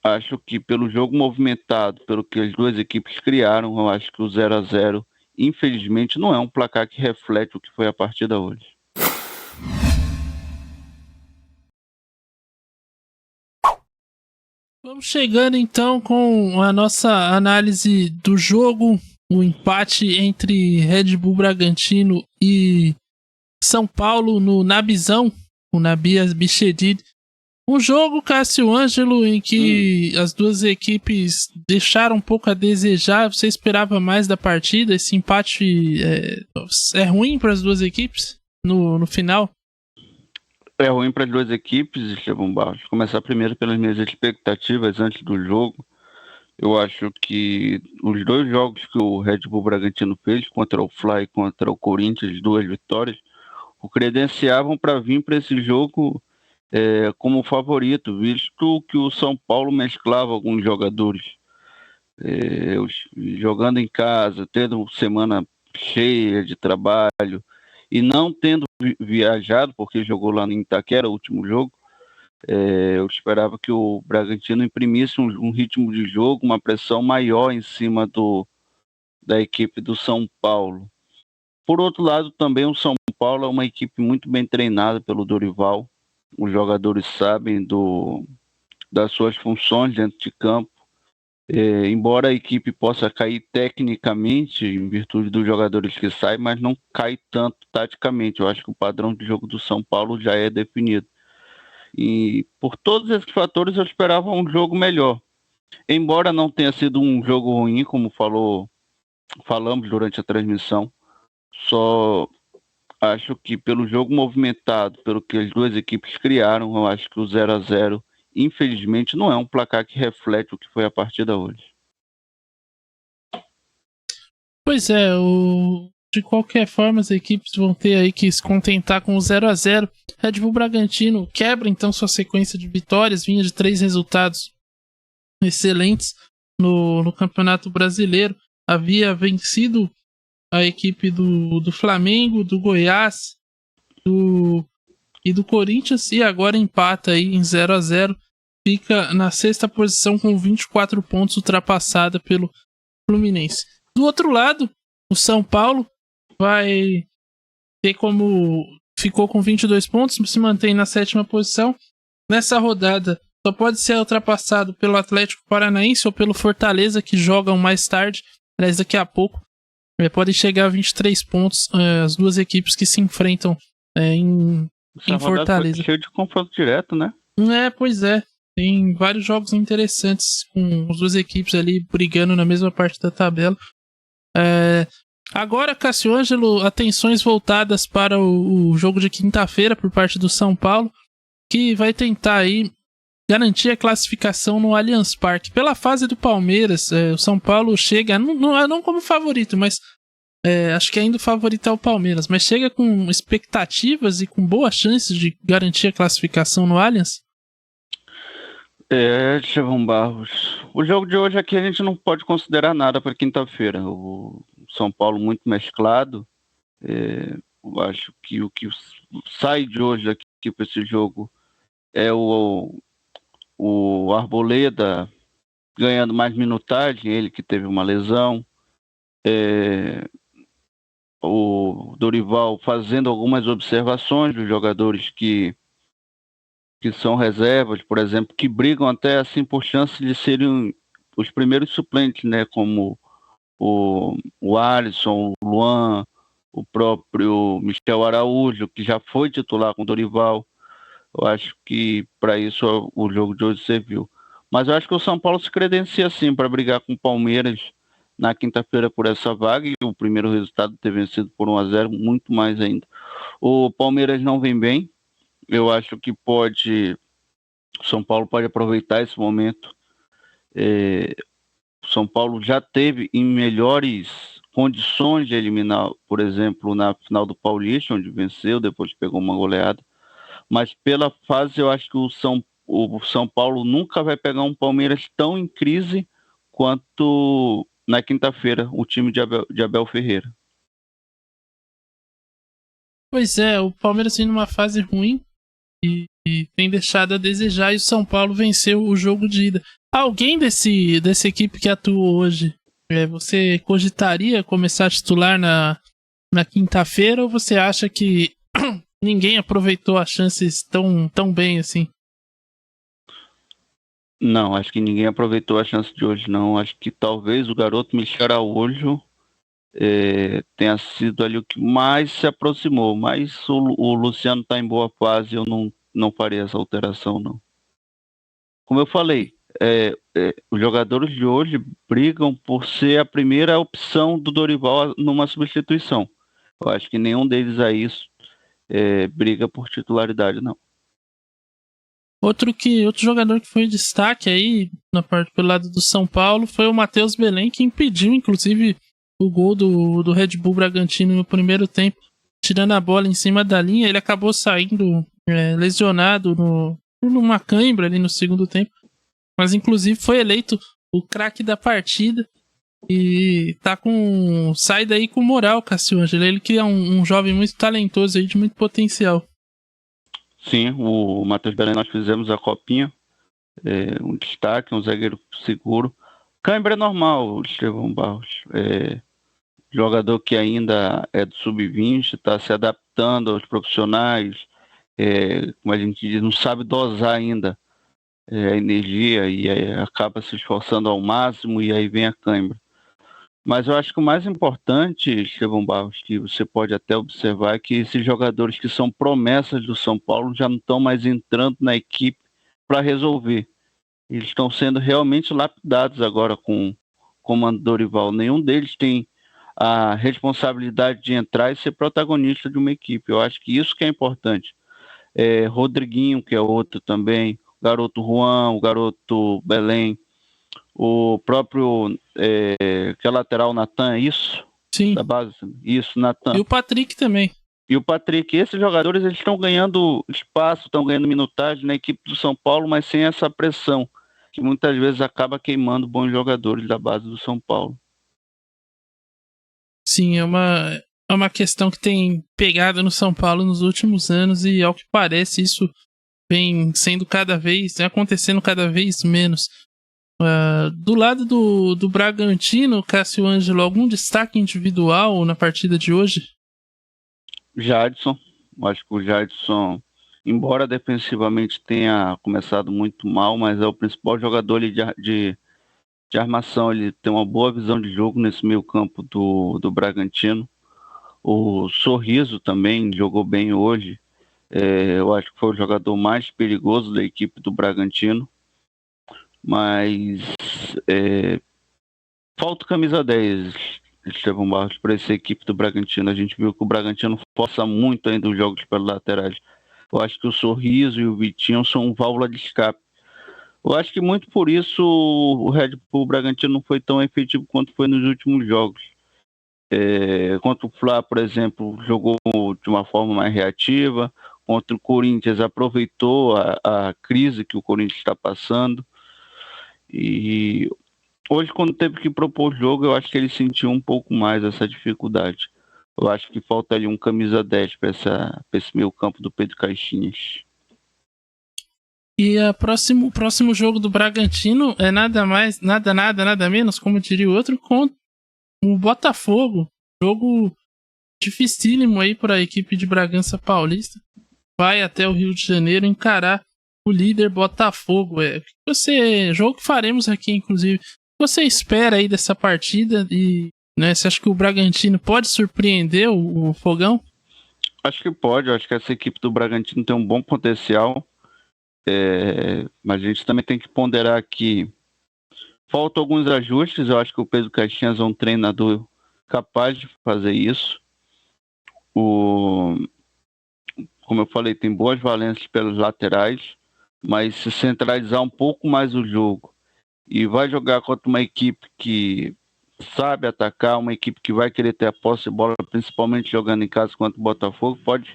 Acho que pelo jogo movimentado, pelo que as duas equipes criaram, eu acho que o 0-0, infelizmente, não é um placar que reflete o que foi a partida hoje. Vamos chegando então com a nossa análise do jogo, o empate entre Red Bull Bragantino e São Paulo no Nabizão, o Nabias Bichedid. Um jogo, Cássio Ângelo, em que as duas equipes deixaram um pouco a desejar. Você esperava mais da partida? Esse empate é ruim para as duas equipes no final? É ruim para as duas equipes, Estevão Barros. Começar primeiro pelas minhas expectativas antes do jogo. Eu acho que os dois jogos que o Red Bull Bragantino fez, contra o Fly e contra o Corinthians, duas vitórias, o credenciavam para vir para esse jogo como favorito, visto que o São Paulo mesclava alguns jogadores jogando em casa, tendo semana cheia de trabalho e não tendo viajado, porque jogou lá em Itaquera o último jogo. Eu esperava que o Bragantino imprimisse um ritmo de jogo, uma pressão maior em cima da equipe do São Paulo. Por outro lado, também o São Paulo é uma equipe muito bem treinada pelo Dorival. Os jogadores sabem das suas funções dentro de campo. Embora a equipe possa cair tecnicamente em virtude dos jogadores que saem, mas não cai tanto taticamente. Eu acho que o padrão de jogo do São Paulo já é definido. E por todos esses fatores eu esperava um jogo melhor. Embora não tenha sido um jogo ruim, como falamos durante a transmissão, só acho que pelo jogo movimentado, pelo que as duas equipes criaram, eu acho que o 0-0, infelizmente, não é um placar que reflete o que foi a partida hoje. Pois é, de qualquer forma as equipes vão ter aí que se contentar com o 0-0. Red Bull Bragantino quebra então sua sequência de vitórias, vinha de 3 resultados excelentes no Campeonato Brasileiro. Havia vencido a equipe do Flamengo, do Goiás e do Corinthians e agora empata aí em 0-0. Fica na sexta posição com 24 pontos, ultrapassada pelo Fluminense. Do outro lado, o São Paulo vai ter como ficou com 22 pontos, se mantém na sétima posição. Nessa rodada, só pode ser ultrapassado pelo Atlético Paranaense ou pelo Fortaleza, que jogam mais tarde. Aliás, daqui a pouco podem chegar a 23 pontos as duas equipes que se enfrentam em Fortaleza. Foi cheio de confronto direto, né? Pois é. Tem vários jogos interessantes com as duas equipes ali brigando na mesma parte da tabela. Agora, Cássio Ângelo, atenções voltadas para o jogo de quinta-feira por parte do São Paulo, que vai tentar aí garantir a classificação no Allianz Parque. Pela fase do Palmeiras, o São Paulo chega, não como favorito, mas acho que ainda o favorito é o Palmeiras, mas chega com expectativas e com boas chances de garantir a classificação no Allianz? Estevão Barros. O jogo de hoje aqui a gente não pode considerar nada para quinta-feira. O São Paulo muito mesclado. Eu acho que o que sai de hoje aqui para esse jogo é o Arboleda ganhando mais minutagem, ele que teve uma lesão. O Dorival fazendo algumas observações dos jogadores que são reservas, por exemplo, que brigam até assim por chance de serem os primeiros suplentes, né? Como o Alisson, o Luan, o próprio Michel Araújo, que já foi titular com o Dorival. Eu acho que para isso o jogo de hoje serviu. Mas eu acho que o São Paulo se credencia sim para brigar com o Palmeiras na quinta-feira por essa vaga e o primeiro resultado ter vencido por 1-0, muito mais ainda. O Palmeiras não vem bem. Eu acho que o São Paulo pode aproveitar esse momento. O São Paulo já teve em melhores condições de eliminar, por exemplo, na final do Paulista, onde venceu, depois pegou uma goleada. Mas pela fase, eu acho que o São Paulo nunca vai pegar um Palmeiras tão em crise quanto na quinta-feira, o time de Abel Ferreira. Pois é, o Palmeiras vem numa fase ruim. e tem deixado a desejar, e o São Paulo venceu o jogo de ida. Alguém dessa equipe que atuou hoje, você cogitaria começar a titular na quinta-feira, ou você acha que ninguém aproveitou as chances tão bem assim? Não, acho que ninguém aproveitou a chance de hoje, não. Acho que talvez o garoto Michel Araújo tenha sido ali o que mais se aproximou, mas o Luciano está em boa fase, eu não faria essa alteração, não. Como eu falei, os jogadores de hoje brigam por ser a primeira opção do Dorival numa substituição. Eu acho que nenhum deles aí briga por titularidade, não. Outro jogador que foi destaque aí na parte pelo lado do São Paulo foi o Matheus Belém, que impediu, inclusive, o gol do Red Bull Bragantino no primeiro tempo, tirando a bola em cima da linha. Ele acabou saindo lesionado numa cãibra ali no segundo tempo, mas inclusive foi eleito o craque da partida e sai daí com moral, Cássio Ângelo. Ele que é um jovem muito talentoso aí, de muito potencial. Sim, o Matheus Belém, nós fizemos a copinha, um destaque, um zagueiro seguro. Cãibra é normal, Estevão Barros. Jogador que ainda é do sub-20, está se adaptando aos profissionais, como a gente diz, não sabe dosar ainda a energia e acaba se esforçando ao máximo e aí vem a cãibra. Mas eu acho que o mais importante, Estevão Barros, que você pode até observar, é que esses jogadores que são promessas do São Paulo já não estão mais entrando na equipe para resolver. Eles estão sendo realmente lapidados agora com o comando Dorival. Nenhum deles tem a responsabilidade de entrar e ser protagonista de uma equipe. Eu acho que isso que é importante. Rodriguinho, que é outro também, o garoto Juan, o garoto Belém, o próprio que é lateral Natan, isso? Sim. Da base? Isso, Natan. E o Patrick também. E o Patrick, esses jogadores eles estão ganhando espaço, estão ganhando minutagem na equipe do São Paulo, mas sem essa pressão, que muitas vezes acaba queimando bons jogadores da base do São Paulo. Sim, é uma questão que tem pegado no São Paulo nos últimos anos, e ao que parece isso vem acontecendo cada vez menos. Do lado do Bragantino, Cássio Ângelo, algum destaque individual na partida de hoje? Jadson, acho que o Jadson, embora defensivamente tenha começado muito mal, mas é o principal jogador de armação. Ele tem uma boa visão de jogo nesse meio campo do Bragantino. O Sorriso também jogou bem hoje. Eu acho que foi o jogador mais perigoso da equipe do Bragantino. Mas falta o camisa 10, Estevão Barros, para essa equipe do Bragantino. A gente viu que o Bragantino força muito ainda os jogos pelas laterais. Eu acho que o Sorriso e o Vitinho são válvula de escape. Eu acho que muito por isso o Red Bull Bragantino não foi tão efetivo quanto foi nos últimos jogos. Contra o Fla, por exemplo, jogou de uma forma mais reativa. Contra o Corinthians, aproveitou a crise que o Corinthians está passando. E hoje, quando teve que propor o jogo, eu acho que ele sentiu um pouco mais essa dificuldade. Eu acho que falta ali um camisa 10 para esse meio campo do Pedro Caixinhas. E o próximo jogo do Bragantino é nada menos, como diria o outro, com o Botafogo. Jogo dificílimo aí para a equipe de Bragança Paulista. Vai até o Rio de Janeiro encarar o líder Botafogo. Jogo que faremos aqui, inclusive. Você espera aí dessa partida e você acha que o Bragantino pode surpreender o Fogão? Acho que pode. Eu acho que essa equipe do Bragantino tem um bom potencial. Mas a gente também tem que ponderar que faltam alguns ajustes. Eu acho que o Pedro Caixinhas é um treinador capaz de fazer isso. Como eu falei, tem boas valências pelas laterais, mas se centralizar um pouco mais o jogo e vai jogar contra uma equipe que sabe atacar, uma equipe que vai querer ter a posse de bola, principalmente jogando em casa contra o Botafogo, pode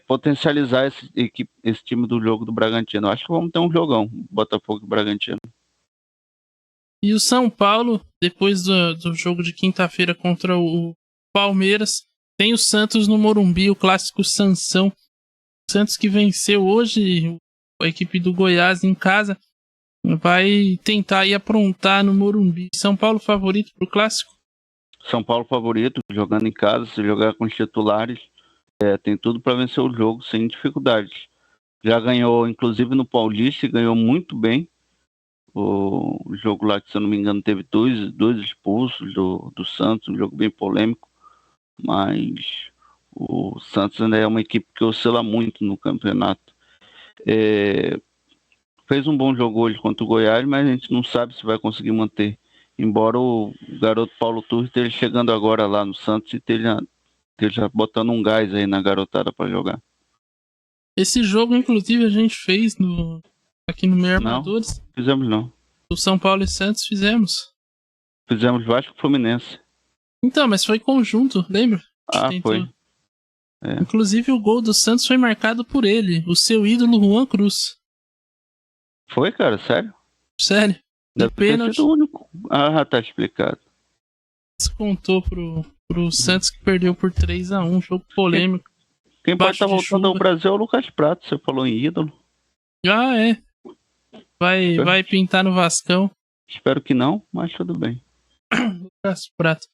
potencializar esse time do jogo do Bragantino. Acho que vamos ter um jogão, Botafogo e Bragantino. E o São Paulo, depois do jogo de quinta-feira contra o Palmeiras, tem o Santos no Morumbi, o clássico Sansão. Santos que venceu hoje a equipe do Goiás em casa vai tentar ir aprontar no Morumbi. São Paulo favorito pro clássico? São Paulo favorito, jogando em casa, se jogar com os titulares, tem tudo para vencer o jogo sem dificuldades. Já ganhou, inclusive no Paulista, e ganhou muito bem. O jogo lá, que se eu não me engano, teve dois expulsos do Santos, um jogo bem polêmico, mas o Santos ainda é uma equipe que oscila muito no campeonato. Fez um bom jogo hoje contra o Goiás, mas a gente não sabe se vai conseguir manter. Embora o garoto Paulo Turres esteja chegando agora lá no Santos e esteja botando um gás aí na garotada para jogar. Esse jogo, inclusive, a gente fez aqui no Meio Armadores. Não, fizemos não. O São Paulo e Santos fizemos. Fizemos Vasco e Fluminense. Então, mas foi conjunto, lembra? Foi. Inclusive, o gol do Santos foi marcado por ele, o seu ídolo Juan Cruz. Foi, cara? Sério? Sério. Deve ter sido o único. Tá explicado. Descontou pro Santos, que perdeu por 3-1, jogo polêmico. Quem pode estar voltando ao Brasil é o Lucas Prato, você falou em ídolo. Vai pintar no Vascão. Espero que não, mas tudo bem. Lucas Prato.